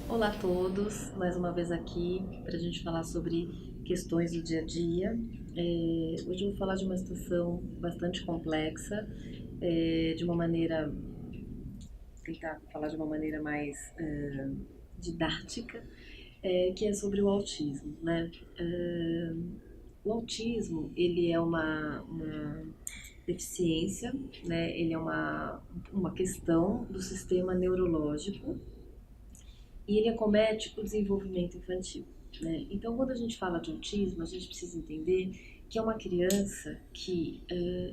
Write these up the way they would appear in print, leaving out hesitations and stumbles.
Olá a todos, mais uma vez aqui para a gente falar sobre questões do dia a dia. Hoje eu vou falar de uma situação bastante complexa, de uma maneira, tentar falar de uma maneira mais didática, que é sobre o autismo, né? Eh, o autismo, ele é uma deficiência, né? Ele é uma questão do sistema neurológico e ele acomete o desenvolvimento infantil. Né? Então, quando a gente fala de autismo, a gente precisa entender que é uma criança que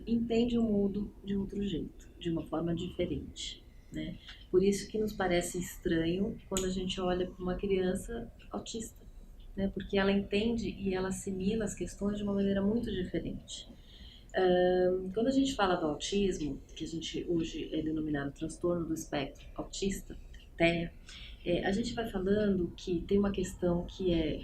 entende o mundo de outro jeito, de uma forma diferente. Né? Por isso que nos parece estranho quando a gente olha para uma criança autista, né? Porque ela entende e ela assimila as questões de uma maneira muito diferente. Quando a gente fala do autismo, que a gente hoje é denominado transtorno do espectro autista, TEA, a gente vai falando que tem uma questão que é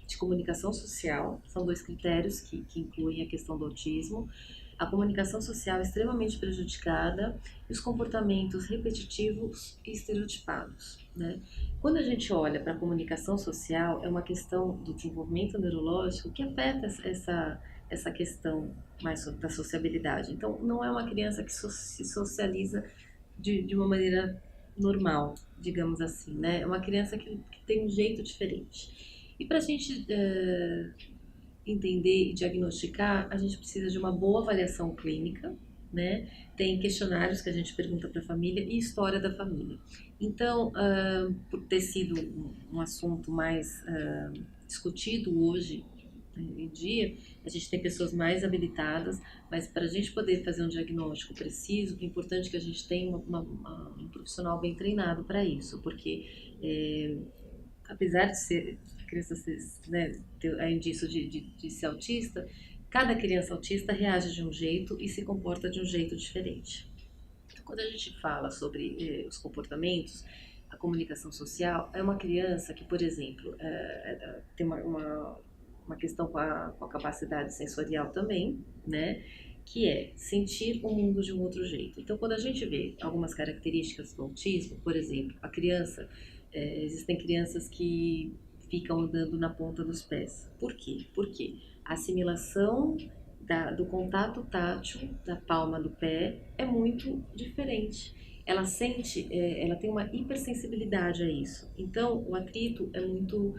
de comunicação social, são dois critérios que incluem a questão do autismo. A comunicação social é extremamente prejudicada e os comportamentos repetitivos e estereotipados. Né? Quando a gente olha para a comunicação social, é uma questão do desenvolvimento neurológico que afeta essa questão mais da sociabilidade. Então, não é uma criança que se socializa de uma maneira normal, digamos assim, né? É uma criança que tem um jeito diferente. E para a gente entender e diagnosticar, a gente precisa de uma boa avaliação clínica, né? Tem questionários que a gente pergunta para a família e história da família. Então, por ter sido um assunto mais discutido hoje em dia, a gente tem pessoas mais habilitadas, mas para a gente poder fazer um diagnóstico preciso, é importante que a gente tenha um profissional bem treinado para isso, porque apesar de ser criança né, ter indício de ser autista, cada criança autista reage de um jeito e se comporta de um jeito diferente. Então, quando a gente fala sobre os comportamentos, a comunicação social, é uma criança que, por exemplo, tem uma questão com a capacidade sensorial também, né? Que é sentir o mundo de um outro jeito. Então, quando a gente vê algumas características do autismo, por exemplo, a criança, existem crianças que ficam andando na ponta dos pés. Por quê? Porque a assimilação do contato tátil da palma do pé é muito diferente. Ela sente, ela tem uma hipersensibilidade a isso. Então, o atrito é muito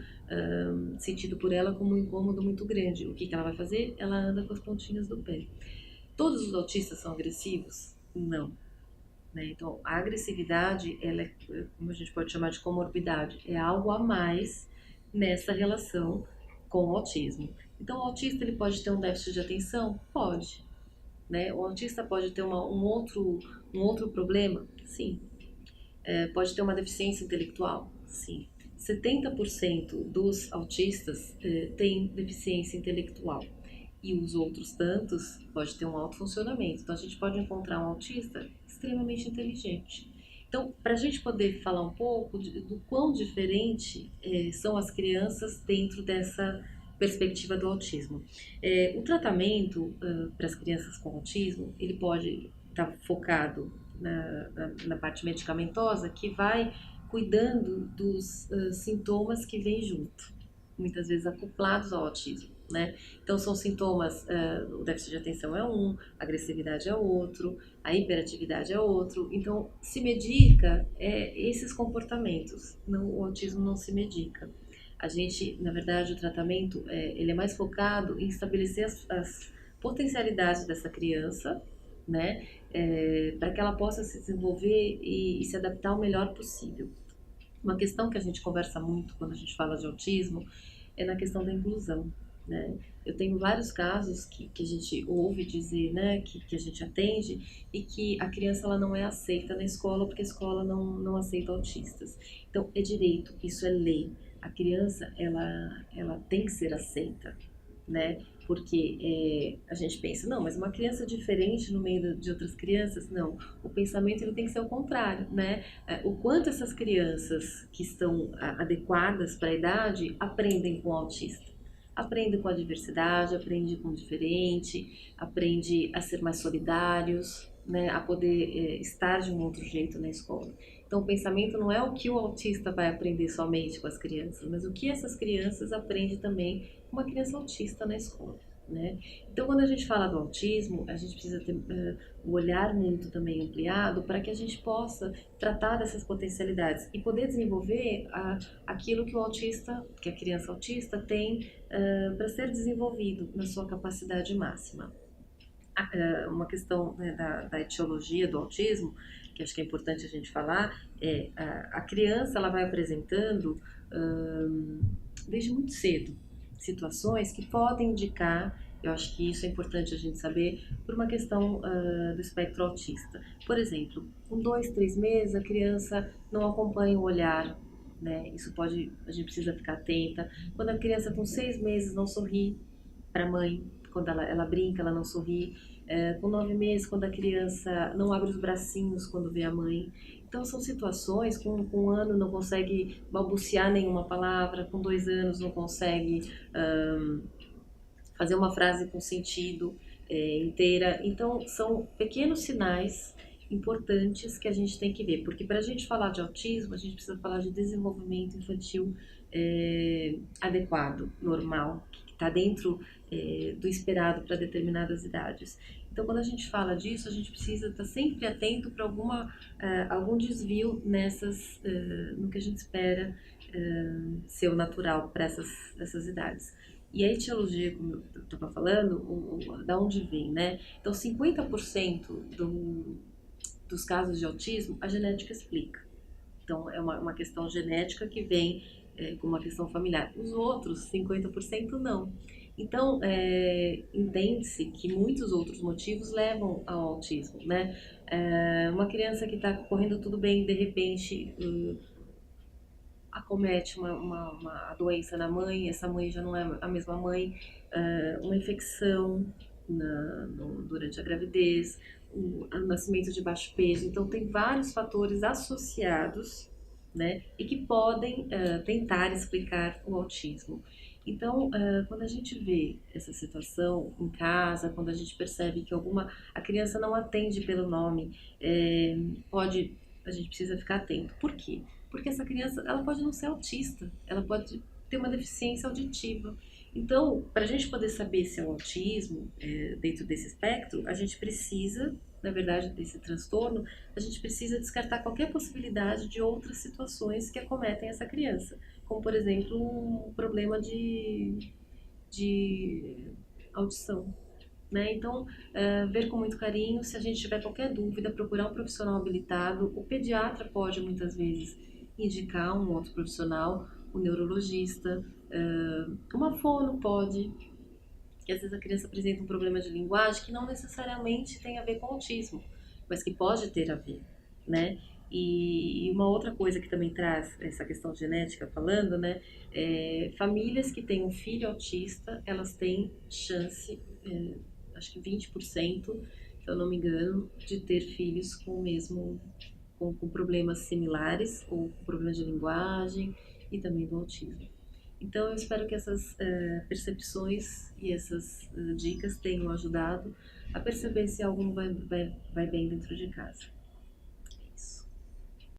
sentido por ela como um incômodo muito grande. O que ela vai fazer? Ela anda com as pontinhas do pé. Todos os autistas são agressivos? Não. Né? Então, a agressividade, ela é, como a gente pode chamar de comorbidade, é algo a mais nessa relação com o autismo. Então, o autista ele pode ter um déficit de atenção? Pode. Né? O autista pode ter um outro problema? Sim. Pode ter uma deficiência intelectual? Sim. 70% dos autistas têm deficiência intelectual e os outros tantos pode ter um alto funcionamento. Então a gente pode encontrar um autista extremamente inteligente. Então, para a gente poder falar um pouco do quão diferente são as crianças dentro dessa perspectiva do autismo. O tratamento para as crianças com autismo, ele pode estar focado na parte medicamentosa, que vai cuidando dos sintomas que vêm junto, muitas vezes acoplados ao autismo. Né? Então, são sintomas, o déficit de atenção é um, a agressividade é outro, a hiperatividade é outro. Então, se medica esses comportamentos, não, o autismo não se medica. A gente, na verdade, o tratamento ele é mais focado em estabelecer as potencialidades dessa criança, né? Para que ela possa se desenvolver e se adaptar o melhor possível. Uma questão que a gente conversa muito quando a gente fala de autismo é na questão da inclusão. Né? Eu tenho vários casos que a gente ouve dizer, né, que a gente atende e que a criança ela não é aceita na escola porque a escola não aceita autistas. Então, é direito, isso é lei. A criança, ela tem que ser aceita, né? Porque a gente pensa, não, mas uma criança diferente no meio de outras crianças, não. O pensamento ele tem que ser o contrário, né? O quanto essas crianças que estão adequadas para a idade aprendem com o autista. Aprende com a diversidade, aprende com o diferente, aprende a ser mais solidários, né, a poder estar de um outro jeito na escola. Então, o pensamento não é o que o autista vai aprender somente com as crianças, mas o que essas crianças aprendem também com uma criança autista na escola, né? Então, quando a gente fala do autismo, a gente precisa ter o olhar muito também ampliado para que a gente possa tratar dessas potencialidades e poder desenvolver aquilo que o autista, que a criança autista tem para ser desenvolvido na sua capacidade máxima. Uma questão, né, da etiologia do autismo, que acho que é importante a gente falar, é a criança ela vai apresentando desde muito cedo situações que podem indicar, eu acho que isso é importante a gente saber, por uma questão do espectro autista. Por exemplo, com 2, 3 meses a criança não acompanha o olhar, né? Isso pode, a gente precisa ficar atenta. Quando a criança com 6 meses não sorri para a mãe, quando ela brinca, ela não sorri. Com 9 meses, quando a criança não abre os bracinhos quando vê a mãe. Então, são situações, com 1 ano não consegue balbuciar nenhuma palavra, com 2 anos não consegue fazer uma frase com sentido inteira. Então, são pequenos sinais importantes que a gente tem que ver, porque para a gente falar de autismo, a gente precisa falar de desenvolvimento infantil adequado, normal, que está dentro do esperado para determinadas idades. Então, quando a gente fala disso, a gente precisa estar sempre atento para algum desvio no que a gente espera ser o natural para essas idades. E a etiologia, como eu estava falando, da onde vem, né? Então, 50% dos casos de autismo, a genética explica. Então, é uma questão genética que vem com uma questão familiar. Os outros, 50% não. Então, entende-se que muitos outros motivos levam ao autismo, né? Uma criança que está correndo tudo bem, de repente acomete uma doença na mãe, essa mãe já não é a mesma mãe, uma infecção durante a gravidez, o nascimento de baixo peso. Então, tem vários fatores associados, né, e que podem tentar explicar o autismo. Então, quando a gente vê essa situação em casa, quando a gente percebe que a criança não atende pelo nome, a gente precisa ficar atento. Por quê? Porque essa criança, ela pode não ser autista, ela pode ter uma deficiência auditiva. Então, para a gente poder saber se é um autismo dentro desse espectro, a gente precisa, na verdade, desse transtorno, a gente precisa descartar qualquer possibilidade de outras situações que acometem essa criança, como, por exemplo, um problema de audição. Né? Então, ver com muito carinho, se a gente tiver qualquer dúvida, procurar um profissional habilitado. O pediatra pode, muitas vezes, indicar um outro profissional, o neurologista, uma fono pode, que às vezes a criança apresenta um problema de linguagem que não necessariamente tem a ver com autismo, mas que pode ter a ver, né? E uma outra coisa que também traz essa questão genética falando, né? Famílias que têm um filho autista, elas têm chance, acho que 20%, se eu não me engano, de ter filhos com problemas similares, ou com problemas de linguagem e também do autismo. Então, eu espero que essas percepções e essas dicas tenham ajudado a perceber se algo vai bem dentro de casa.